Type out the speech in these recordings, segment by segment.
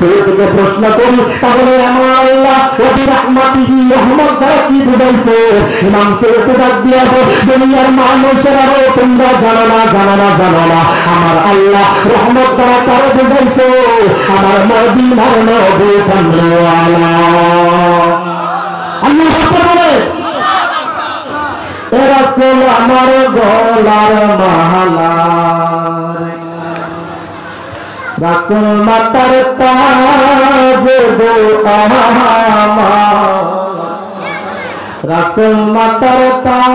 থেকে প্রশ্ন করি, তাহলে আমার আল্লাহ ওই রাহমাতিহি রহমত দ্বারা কি বুঝাইছে? ইমাম সৈয়দ ডাক দিয়া দুনিয়ার মানুষেরা তোমরা জানো না আমার আল্লাহ রহমত দ্বারা কারে বুঝাইছে? আমার মদিনার নবী কামলিওয়ালা। আল্লাহ বলে এ রাসূল আমার গলার মালা, রাসূল মাতার তাজ গো আমার, রাসূল মাতার তাজ,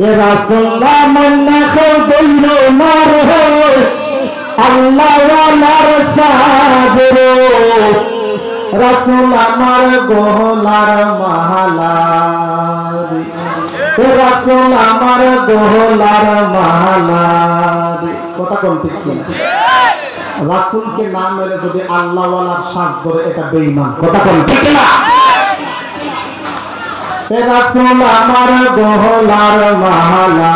এ রাসূল মান্না খাইল মার আল্লাহ ওয়ালার সাজরে, রাসূল আমার গলার মালা, রাসূল আমার গলার মালা। কথা কোন ঠিক কিনা? রাসূলকে নাম মেরে যদি আল্লাহ ওয়ালার সাজ ধরে এটা বেঈমান। কথা কোন ঠিক কিনা? রাসূল আমার গলার মালা,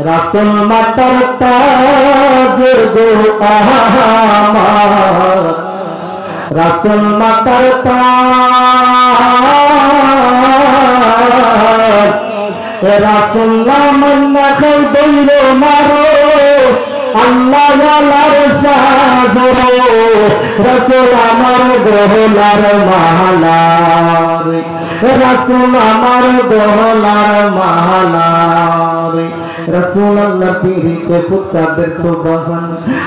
রাসূল মাতার তাজ গো আমার, রাসূল মাতার তাজ, রাসূল মান্না খাইল মারো আল্লাহ ওয়ালার সাজরে, রাসূল আমার গলার মালা, রাসূল আমার গলার মালা। রাসূল আল্লাহ পীরিতে পুত্রদের সুবহান,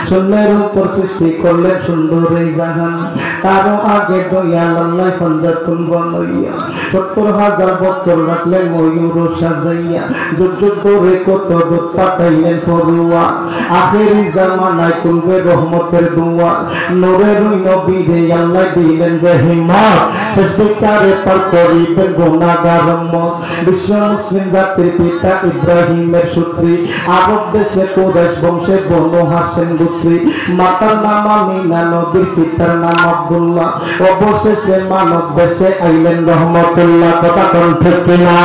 সুন্নের উপর সৃষ্টি করলেন সুন্দর এই জাহান, তারও আগে দয়াল আল্লাহ পঞ্জাতুল বনাইয়া ৭০,০০০ বছর রাখলেন ময়ূর সাজাইয়া, যুগ যুগ ধরে কত দুধ পাঠাইলেন ফরুয়া, আখেরি জামানায় তুলবে রহমতের দুয়া, নূরের ওই নবীরে আল্লাহ দিলেন যে হিম্মত, শেষ বিচারে পার করিবেন গুনাহগার উম্মত। বিশ্ব মুসলিম জাতির পিতা ইব্রাহিমের সূত্রী, আরব দেশে কুরাইশ বংশে বনু হাশিম গোত্রী, মাতার নাম আমিনা, নবীর পিতার নাম আব্দুল্লাহ, অবশেষে মানব দেশে আইলেন রহমতুল্লাহ। কথা কোন ঠিক কিনা?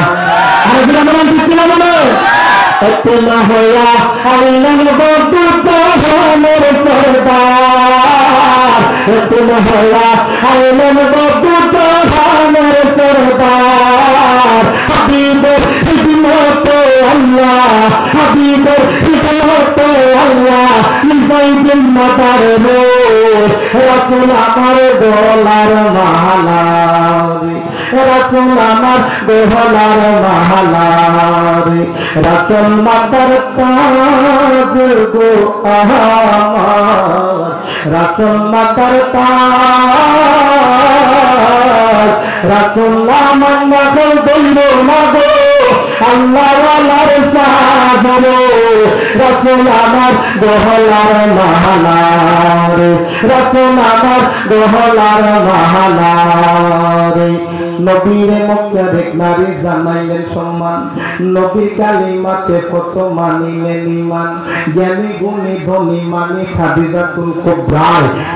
এতনা হইয়া আইলেন বদুত জাহানের সরদার, এতনা হইয়া আইলেন বদুত জাহানের সরদার, হাবিবের খিদমতে আল্লাহ, হাবিবের খিদমতে আল্লাহ, নিজাইদিন মাতার রে, রাসূল আমার গলার মালা, রাসূল আমার গলার মালা, রাসূল মাতার তাজ গো আমার, রাসূল মাতার তাজ, রাসূল মান্না খাইল মাগো আল্লাহ ওয়ালার সাজরে, রাসূল আমার গলার মালা, রাসূল আমার গলার মালা। নবীর মক্কা দেখ নারী জানাইলেন সম্মান, নবীর কালিমাতে কত মানিলেন ঈমান, জ্ঞানী গুণী ধনী মানি খাদিজাতুল কুবরা,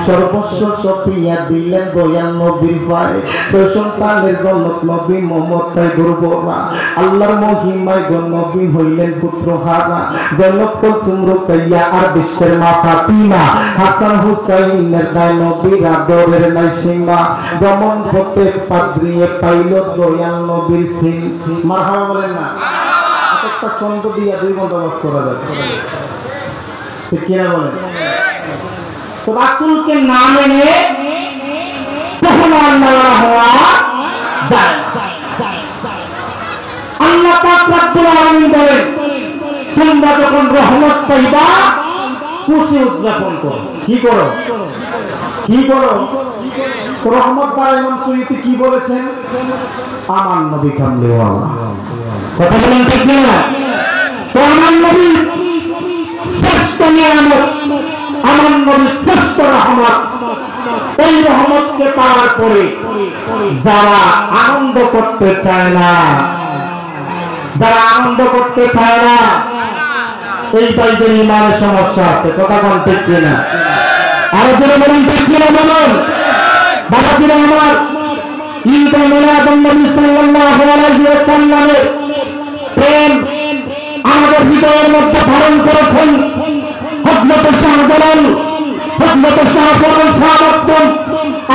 সর্বস্ব সফিয়া দিলেন দয়াল নবীর ভাই, ছয় সন্তানের জনক নবী মমতায় দুর্বরা, আল্লাহর মহিমায় গো নবী হইলেন পুত্র হারা, জনক কুলসুম রুকাইয়া আর বিশ্বের মা ফাতিমা, হাসান হুসাইনের দায় নবীর আদরের নাই সীমা, গমন হতে পাদ্রিয়ে পাইল দয়াল নবীর সিং। মারহাবা বলেন না? একটা ছন্দ দিয়া ২ ঘন্টা বাস করা যায়, ঠিক কিনা বলেন? তো রাসূলকে না মেনে মুসলমান না হওয়া যায় না। আল্লাহ পাক রব্বুল আলামিন বলেন, তোমরা যখন রহমত পাইবা খুশি উদযাপন করো। কি করো? কি করো? রহমত দ্বারা ইমাম সুয়ুতি কি বলেছেন? আমার নবী কামলিওয়ালা। কথা বলেন ঠিক না? তো আমার নবী শ্রেষ্ঠ নিয়ামত, আমার নবী শ্রেষ্ঠ রহমত। এই রহমতকে পাওয়ার পরে যারা আনন্দ করতে চায় না, যারা আনন্দ করতে চায় না, এই তাইদের ইমানের সমস্যা আছে। কথা কোন ঠিক কিনা? আরো জোরে বলুন ঠিক কিনা বলুন। বাবাজিরা আমার, ঈদ মিলাদুন নবী সাল্লাল্লাহু আলাইহি ওয়াসাল্লামের প্রেম আমাদের হৃদয়ের মধ্যে ধারণ করেছেন হযরত শাহজালাল, হযরত শাহজালাল শাহাদাত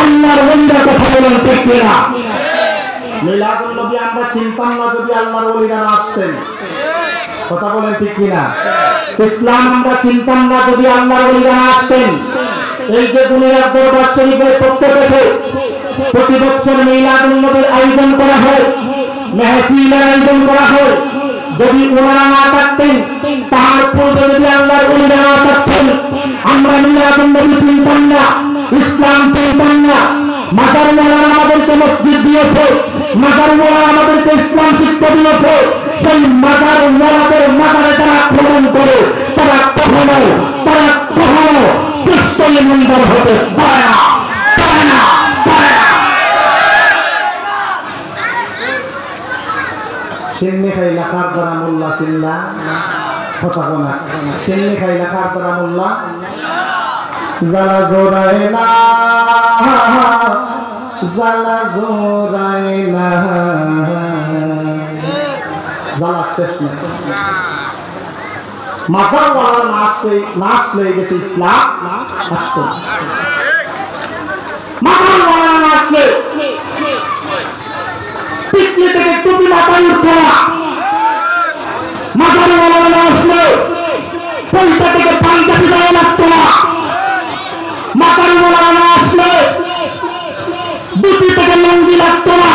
আল্লাহর ওলিরা কথা বলেন ঠিক কিনা? মিলাদুন নবী আমরা চিনতাম না যদি আল্লাহর ওলিরা না আসতেন, কথা বলেন ঠিক কিনা? ইসলাম আমরা চিনতাম না যদি আল্লাহর ওলিরা না আসতেন। এই যে দুনিয়ার দরবার শরীফের পক্ষ থেকে প্রতি বছর মিলাদুন নবীর আয়োজন করা হয়, মেহফিলের আয়োজন করা হয়, যদি ওনারা না থাকতেন, তার পূর্বে যদি আল্লাহর ওলিরা না থাকতেন, আমরা মিলাদুন নবী চিনতাম না, ইসলাম চিনতাম না। মাজার ওয়ালারা আমাদেরকে মসজিদ দিয়েছে, মাজার ওয়ালারা আমাদেরকে ইসলাম শিক্ষা দিয়েছে। সেই মাজার ওয়ালাদের মাজারে তারা আক্রমণ করে, তারা কখনো সুস্থ ইমানদার হতে পারে না, পারে না, পারে না। সিন্নি খাই লাখার দ্বারা মোল্লা চিল্লা কথা বলা, সিন্নি খাই লাখার দ্বারা মোল্লা জ্বালা জোড়ায় না, জ্বালা জোড়ায় না, জ্বালা শেষ না। মাথার ওয়ালা নাচলে দেশে ইসলাম আসতো, মাথার ওয়ালা নাচলে পিছলে থেকে টুপি মাথায় উঠতো না, মাথার ওয়ালা নাচলে পৈটা থেকে পাঞ্জাবি গায়ে লাগতো না, মাথার ওয়ালা নাচলে দুটি থেকে লঙ্গি লাগতো না।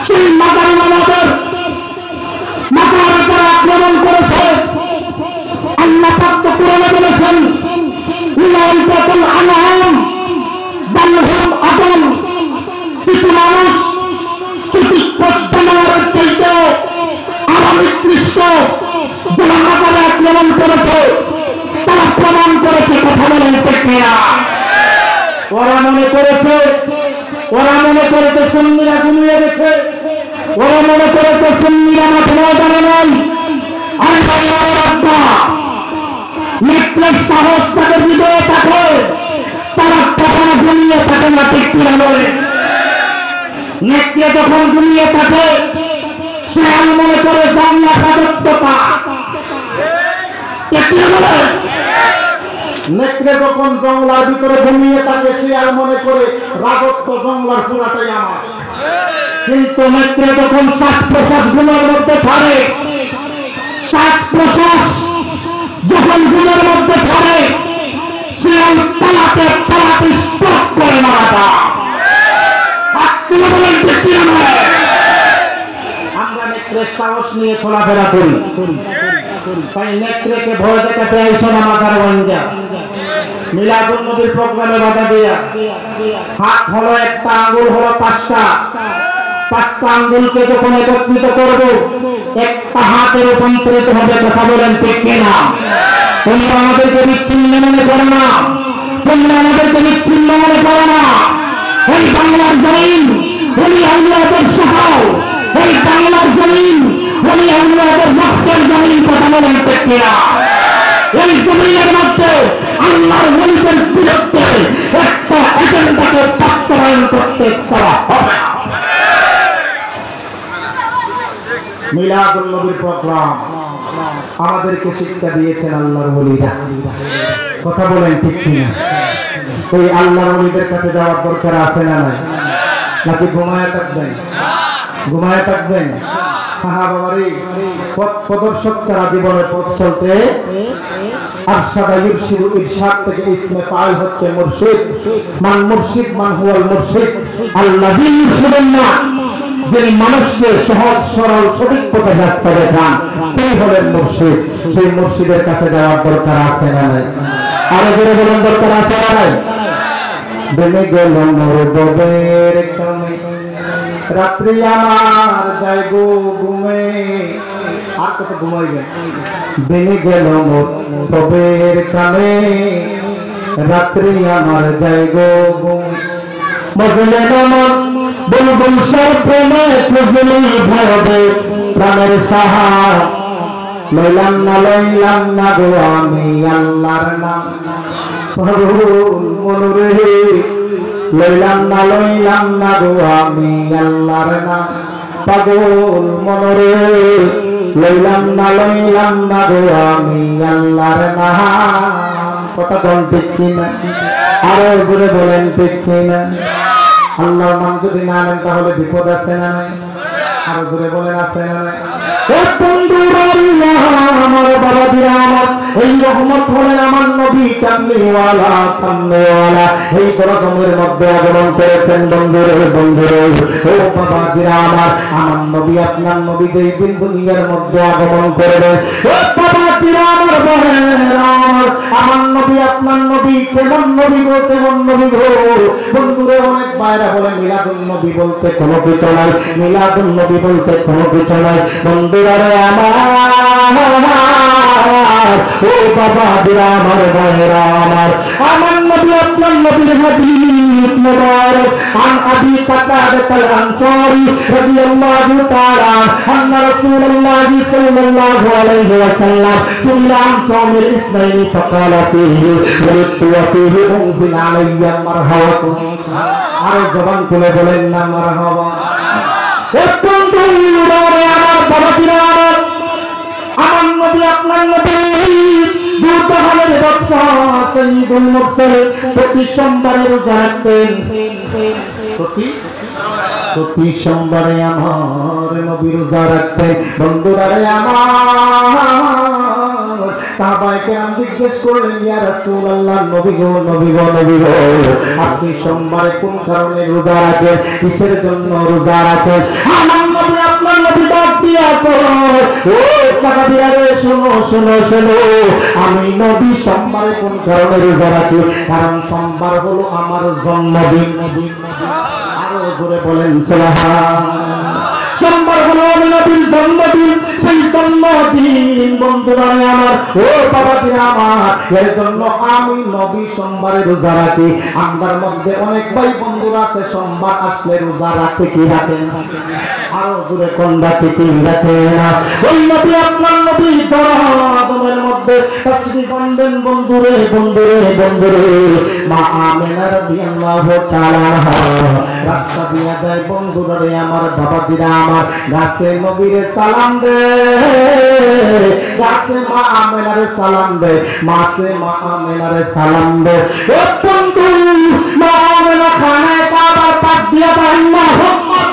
সেই মাথার ওয়ালাদের মাথার উপর আক্রমণ করেছে। আল্লাহ পাক তো কোরআনে বলেছেন উলাইকাতুল আনআম বাল হুম আদল, কিছু মানুষ কিছু জানোয়ারের চাইতে আরো নিকৃষ্ট, যারা মাথায় আক্রমণ করেছে তারা প্রমাণ করেছে, কথা বলেন ঠিক কিনা? ওরা মনে করেছে সুন্নিরা ঘুমিয়ে গেছে, ওরা মনে করেছে সুন্নিরা মাঠে ময়দানে নাই। নেকড়ের সাহস তাদের হৃদয়ে থাকে, তারা কখনো ঘুমিয়ে থাকে না, ঠিক কিনা বলে? নেকড়ে যখন ঘুমিয়ে থাকে সে মনে করে জানলা রাজত্বতা, ঠিক কিনা বলে? নেকড়ে যখন জঙ্গলার ভিতরে ঘুমিয়ে থাকে সে আর মনে করে রাজত্ব জঙ্গলার পুরাটাই আমার। কিন্তু নেকড়ে যখন শ্বাস প্রশ্বাস গুলোর মধ্যে ছাড়ে, শ্বাস প্রশ্বাস যখন গুলোর মধ্যে ছাড়ে, সে পালাতে পালাতে স্টপ করে মারা যায়। আমরা নেকড়ের সাহস নিয়ে চলাফেরা করি, তাই নেকড়েকে ভয় দেখাতে আইসো না মাথার গঞ্জা। মিলাদুন নবীর প্রোগ্রামে বাধা দিয়া হাত হলো একটা, আঙ্গুল হলো পাঁচটা, পাঁচটা আঙ্গুলকে যখন একত্রিত করবো একটা হাতে রূপান্তরিত হবে, কথা বলেন ঠিক কিনা? তোমরা আমাদেরকে বিচ্ছিন্ন মনে করো না, তোমরা আমাদেরকে বিচ্ছিন্ন মনে করো না। এই বাংলার জমিন ওলি আউলিয়াদের শহর, এই বাংলার জমিন ওলি আউলিয়াদের রক্তের জমিন, কথা বলেন ঠিক কিনা? এই জমিনের মধ্যে আল্লাহর ওলিদের বিরুদ্ধে একটা এজেন্ডাকে বাস্তবায়ন করতে পারা হবে না। মিলাদুন নবীর প্রোগ্রাম আমাদেরকে শিক্ষা দিয়েছেন আল্লাহর ওলিরা, কথা বলেন ঠিক কিনা? ওই আল্লাহর ওলিদের কাছে যাওয়ার দরকার আছে না নাই? নাকি ঘুমায় থাকবেন? ঘুমায় থাকবেন? হ্যাঁ বাবারে, পথ প্রদর্শক ছাড়া জীবনের পথ চলতে আরশাদা ইরশিদু, ইরশাদ থেকে ইসমে ফাইল হচ্ছে মুরশিদ। মান মুরশিদ মান হুয়াল মুরশিদ আল্লাযী ইরশিদুন নাস, যিনি মানুষকে সহজ সরল সঠিক পথে রাস্তা দেখান, তিনি হলেন মুরশিদ। সেই মুরশিদের কাছে যাওয়ার দরকার আছে না নাই? আরো জোরে বলেন দরকার আছে না নাই? বেনে গেল মোর ববের কামে, রাত্রি আমার যায় গো ঘুমে। আর কত ঘুমাইবেন? বেনে গেল মোর ববের কামে, রাত্রি আমার যায় গো ঘুমে। মজলে নমন বুলবুল সর প্রেমে খুঁজলি ভবে প্রাণের সাহা, লইলাম না গো আমি আল্লাহর নাম, মনুরে লইলাম না গো আমি আল্লাহর নাম, পাগল মনরে লইলাম না গো আমি আল্লাহর নাম। কথা কোন ঠিক কিনা? আরো জোরে বলেন ঠিক কিনা? আল্লাহর নাম যদি না নেন তাহলে বিপদ আছে না নাই? আরো জোরে বলেন আছে না নাই? আমার বাবা দিরা আমার এই রহমত হলেন আমার নবী কামলিওয়ালা কামলিওয়ালা এই রকমের মধ্যে আগমন করেছেন বন্ধুরে ও বাবা দিরা আমার নবী আপনার নবী যেই দিন দুনিয়ার মধ্যে আগমন করবেন ও বাবা দিরা আমার নবী আপনার নবী কেমন নবী গো কেমন নবী গো বন্ধুরে অনেক বাইরে বলে মিলাদুন নবী বলতে কোনো কিছু নাই মিলাদুন নবী বলতে কোনো কিছু নাই বন্ধুরা আমার ও বাবা দিরা আমার ভাইরা আমার নবী আপনার নবীর হাদিস মুবারক আন আবি কাতাদা আল আনসারী রাদিয়াল্লাহু তাআলা আন্না রাসূলুল্লাহ সাল্লাল্লাহু আলাইহি ওয়াসাল্লাম সুল্লাম সামিল ইসনাইনি ফাকালা ফিহি ওয়ালিতু ওয়া ফিহি উনজিল আলাইয়া মারহাবাতুন আর জবান খুলে বলেন না মারহাবা অত্যন্ত আমার বাবা দিরা আমার নবী আপনার নবী দুর্দানের বাদশা সাইয়্যিদুল মুরসালিন প্রতি সোমবারে রোজা রাখতেন প্রতি সোমবারে আমার নবী রোজা রাখতেন বন্ধুরা আমার সাহাবায়ে কেরাম জিজ্ঞেস করলেন ইয়া রাসূলুল্লাহ নবী গো আপনি সোমবারে কোন কারণে রোজা রাখেন কিসের জন্য রোজা রাখেন আমার নবী আপনার নবী ডাক দিয়া ও সাহাবীরা শুনো আমি নবী সোমবারে কোন কারণে রোজা রাখি কারণ সোমবার হলো আমার জন্মদিন আরো জোরে বলেন সুবহানাল্লাহ সোমবার হলো আমি নবীর জন্মদিন সেই জন্মদিন বন্ধুরা আমার ও বাবা দিরা আমার এর জন্য আমি নবী সোমবারে রোজা রাখি আমার মধ্যে অনেক ভাই বন্ধুরা আছে সোমবার আসলে রোজা রাখে কি রাখে না আরো জোরে কোন রাখে কি রাখে না ওই নবী আপনার নবী দরদের মধ্যে তাসবিহ বাঁধেন বন্ধুরে মা আমেনা রাদিয়াল্লাহু তাআলা রাস্তা দিয়া যায় বন্ধুরা আমার বাবা দিরা আমার গাছে নবীরে সালাম দে গাছে মা আমেনারে সালাম দে মাছে মা আমেনারে সালাম দে ও বন্ধু মা আমেনা খানায় কাবার পাশ দিয়া যায় মুহাম্মদ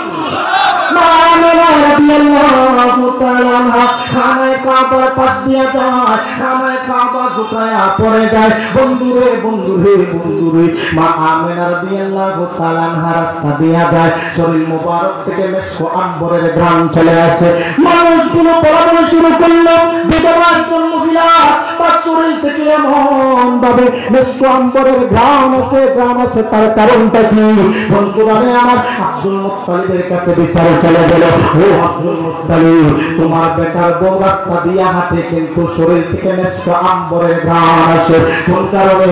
মা আমেনা রাদিয়াল্লাহু তাআলা খানায় কাবার পাশ দিয়া যায় খানায় কাবা ঝুঁকায়া পড়ে যায় বন্ধুরে মা আমেনা রাদিয়াল্লাহু তাআলা রাস্তা দিয়া যায় শরীর মোবারক থেকে মেশক আম্বরের ঘ্রাণ চলে আসে মানুষগুলো বলা শুরু করলো বিধবা একজন মহিলা তার শরীর থেকে এমন ভাবে মেশক আম্বরের ঘ্রাণ আসে তার কারণটা কি বন্ধুরা আমার আব্দুল মুত্তালিবের কাছে বিচারে চলে গেল ও আব্দুল মুত্তালিব তোমার বেটার বউ রাস্তা দিয়া হাঁটে কিন্তু শরীর থেকে মেশক আম্বরের ঘ্রাণ আসে কোন কারণে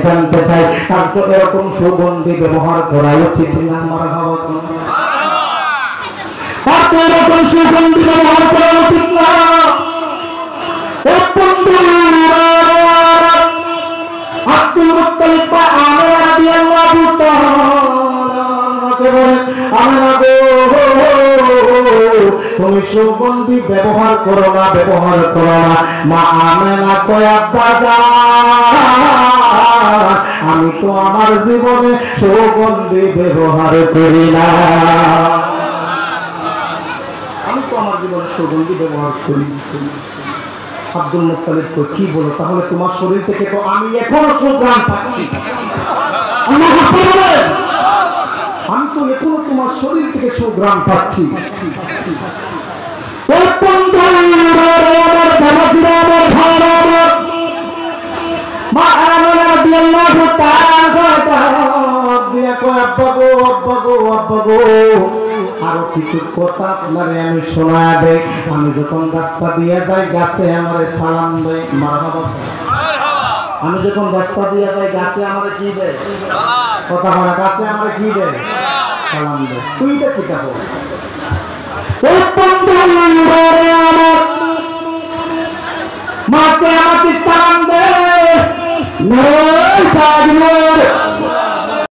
জানতে চাই তার তো এরকম সুগন্ধি ব্যবহার করা উচিত না আমার ভাবা এরকম সুগন্ধি ব্যবহার করা উচিত না আব্দুল মুত্তালিব আমেনা রাদিয়াল্লাহু তাআলা আমেনা গো তুমি সুগন্ধি ব্যবহার করো না মা আমেনা কয় আব্বা আমি তো আমার জীবনে সুগন্ধি ব্যবহার করি না আব্দুল মুত্তালিব তো কি বলো তাহলে তোমার শরীর থেকে তো আমি এখনো সুঘ্রাণ পাচ্ছি আমি তো এখনো তোমার শরীর থেকে সুঘ্রাণ পাচ্ছি আরো কিছু কথা আপনারে আমি শোনা দেই আমি যখন রাস্তা দিয়ে যাই গাছে আমারে সালাম দেয় মারহাবা আমি যখন রাস্তা দিয়ে যাই গাছে আমারে কি দেয় কথা বলা গাছে আমারে কি দেয় সালাম দেয় তুই তো কি যাবো মাকে আমাকে সালাম দেয়